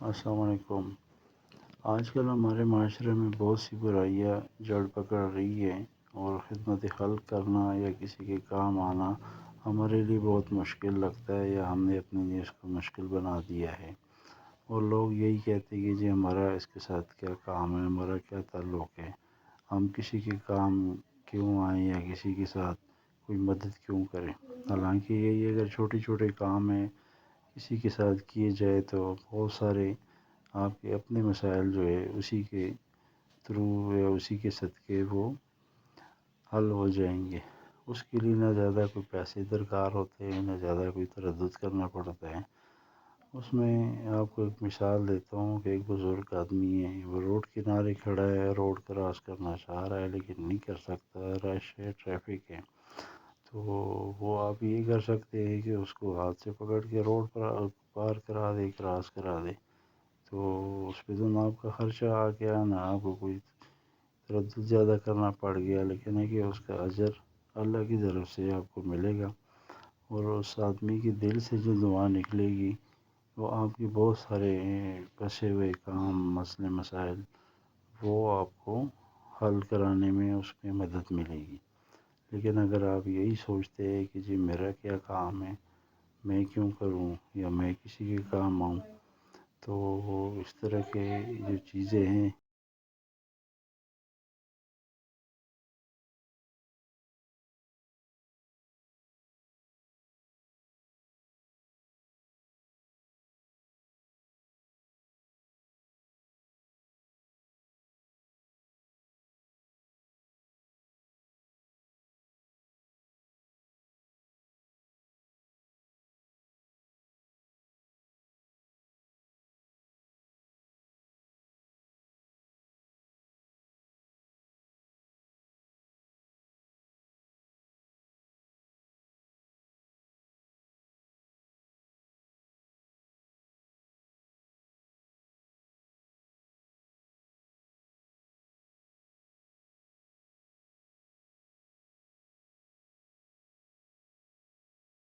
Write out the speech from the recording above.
السلام علیکم۔ آج کل ہمارے معاشرے میں بہت سی برائیاں جڑ پکڑ رہی ہیں اور خدمت خلق کرنا یا کسی کے کام آنا ہمارے لیے بہت مشکل لگتا ہے، یا ہم نے اپنے لیے اس کو مشکل بنا دیا ہے۔ اور لوگ یہی کہتے ہیں کہ جی ہمارا اس کے ساتھ کیا کام ہے، ہمارا کیا تعلق ہے، ہم کسی کے کام کیوں آئیں یا کسی کے ساتھ کوئی مدد کیوں کریں۔ حالانکہ یہی اگر چھوٹے چھوٹے کام ہیں کسی کے ساتھ کیے جائے تو بہت سارے آپ کے اپنے مسائل جو ہے اسی کے تھرو یا اسی کے صدقے وہ حل ہو جائیں گے۔ اس کے لیے نہ زیادہ کوئی پیسے درکار ہوتے ہیں، نہ زیادہ کوئی تردد کرنا پڑتا ہے۔ اس میں آپ کو ایک مثال دیتا ہوں کہ ایک بزرگ آدمی ہے، وہ روڈ کنارے کھڑا ہے، روڈ کراس کرنا چاہ رہا ہے لیکن نہیں کر سکتا، رش ہے، ٹریفک ہے۔ تو وہ آپ یہ کر سکتے ہیں کہ اس کو ہاتھ سے پکڑ کے روڈ پر پار کرا دے، کراس کرا دے، تو اس پہ تو نہ آپ کا خرچہ آ گیا، نہ آپ کو کوئی تردد زیادہ کرنا پڑ گیا، لیکن ہے کہ اس کا اجر اللہ کی طرف سے آپ کو ملے گا، اور اس آدمی کے دل سے جو دعا نکلے گی وہ آپ کے بہت سارے پھنسے ہوئے کام، مسئلے مسائل وہ آپ کو حل کرانے میں اس میں مدد ملے گی۔ لیکن اگر آپ یہی سوچتے ہیں کہ جی میرا کیا کام ہے، میں کیوں کروں یا میں کسی کے کام آؤں، تو اس طرح کے جو چیزیں ہیں